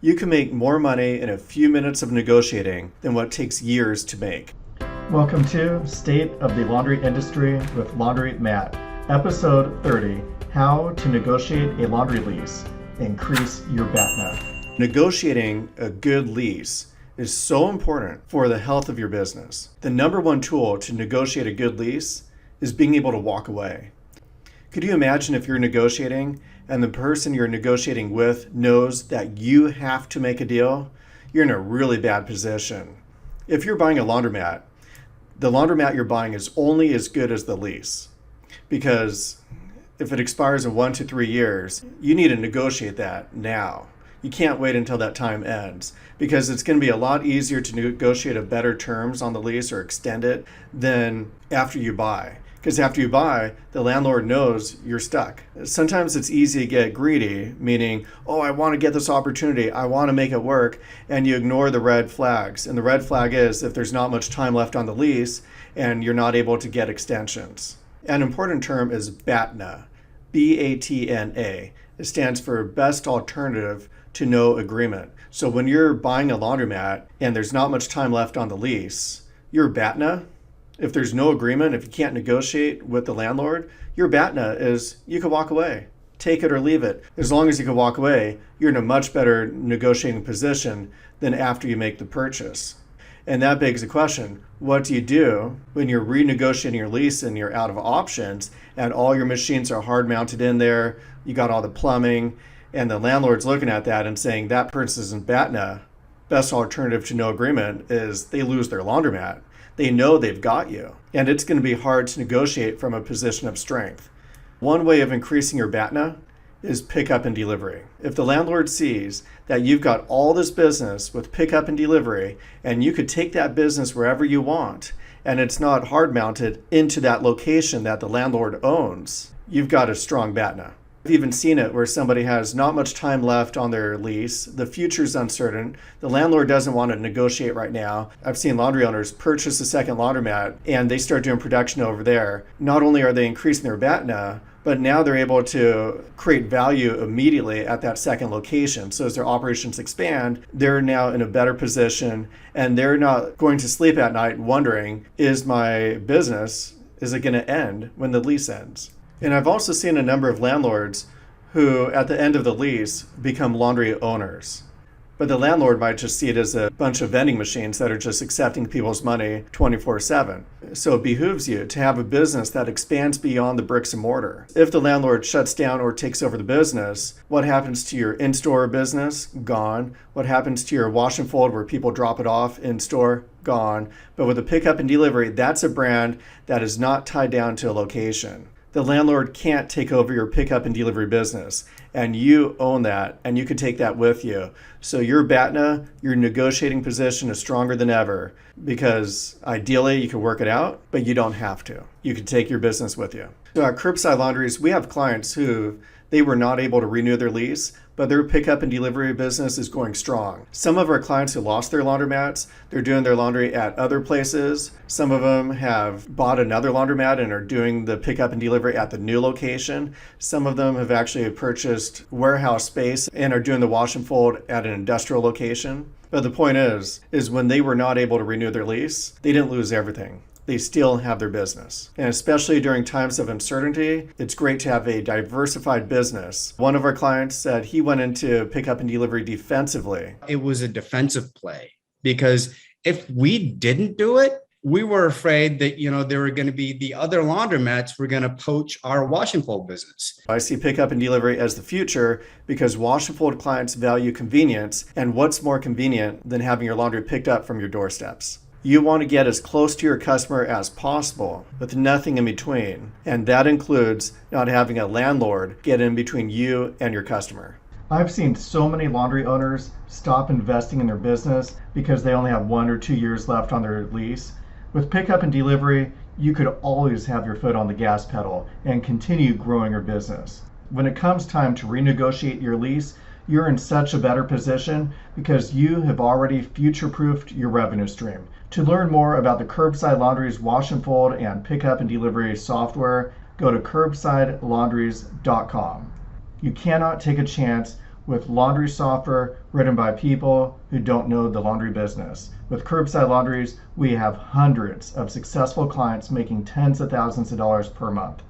You can make more money in a few minutes of negotiating than what takes years to make. Welcome to State of the Laundry Industry with Laundromat, Episode 30, How to Negotiate a Laundry Lease. Increase your BATNA. Negotiating a good lease is so important for the health of your business. The number one tool to negotiate a good lease is being able to walk away. Could you imagine if you're negotiating and the person you're negotiating with knows that you have to make a deal? You're in a really bad position. If you're buying a laundromat, the laundromat you're buying is only as good as the lease. Because if it expires in 1 to 3 years, you need to negotiate that now. You can't wait until that time ends, because it's going to be a lot easier to negotiate a better terms on the lease or extend it than after you buy. Because after you buy, the landlord knows you're stuck. Sometimes it's easy to get greedy, meaning, oh, I want to get this opportunity, I want to make it work, and you ignore the red flags. And the red flag is if there's not much time left on the lease and you're not able to get extensions. An important term is BATNA, BATNA. It stands for Best Alternative to No Agreement. So when you're buying a laundromat and there's not much time left on the lease, your BATNA, if there's no agreement, if you can't negotiate with the landlord, your BATNA is you can walk away. Take it or leave it. As long as you can walk away, you're in a much better negotiating position than after you make the purchase. And that begs the question, what do you do when you're renegotiating your lease and you're out of options and all your machines are hard mounted in there, you got all the plumbing, and the landlord's looking at that and saying that person's in BATNA, best alternative to no agreement is they lose their laundromat. They know they've got you, and it's going to be hard to negotiate from a position of strength. One way of increasing your BATNA is pickup and delivery. If the landlord sees that you've got all this business with pickup and delivery, and you could take that business wherever you want, and it's not hard mounted into that location that the landlord owns, you've got a strong BATNA. I've even seen it where somebody has not much time left on their lease. The future's uncertain. The landlord doesn't want to negotiate right now. I've seen laundry owners purchase a second laundromat and they start doing production over there. Not only are they increasing their BATNA, but now they're able to create value immediately at that second location. So as their operations expand, they're now in a better position and they're not going to sleep at night wondering, is my business, is it going to end when the lease ends? And I've also seen a number of landlords who, at the end of the lease, become laundry owners. But the landlord might just see it as a bunch of vending machines that are just accepting people's money 24/7. So it behooves you to have a business that expands beyond the bricks and mortar. If the landlord shuts down or takes over the business, what happens to your in-store business? Gone. What happens to your wash and fold where people drop it off in-store? Gone. But with a pickup and delivery, that's a brand that is not tied down to a location. The landlord can't take over your pickup and delivery business, and you own that, and you can take that with you. So your BATNA, your negotiating position is stronger than ever, because ideally you can work it out, but you don't have to. You can take your business with you. So at Curbside Laundries, we have clients who they were not able to renew their lease, but their pickup and delivery business is going strong. Some of our clients who lost their laundromats, they're doing their laundry at other places. Some of them have bought another laundromat and are doing the pickup and delivery at the new location. Some of them have actually purchased warehouse space and are doing the wash and fold at an industrial location. But the point is when they were not able to renew their lease, they didn't lose everything. They still have their business. And especially during times of uncertainty, it's great to have a diversified business. One of our clients said he went into pickup and delivery defensively. It was a defensive play because if we didn't do it, we were afraid that, there were going to be the other laundromats were going to poach our wash and fold business. I see pickup and delivery as the future because wash and fold clients value convenience. And what's more convenient than having your laundry picked up from your doorsteps? You want to get as close to your customer as possible with nothing in between. And that includes not having a landlord get in between you and your customer. I've seen so many laundry owners stop investing in their business because they only have 1 or 2 years left on their lease. With pickup and delivery, you could always have your foot on the gas pedal and continue growing your business. When it comes time to renegotiate your lease, you're in such a better position because you have already future-proofed your revenue stream. To learn more about the Curbside Laundries wash and fold and pickup and delivery software, go to curbsidelaundries.com. You cannot take a chance with laundry software written by people who don't know the laundry business. With Curbside Laundries, we have hundreds of successful clients making tens of thousands of dollars per month.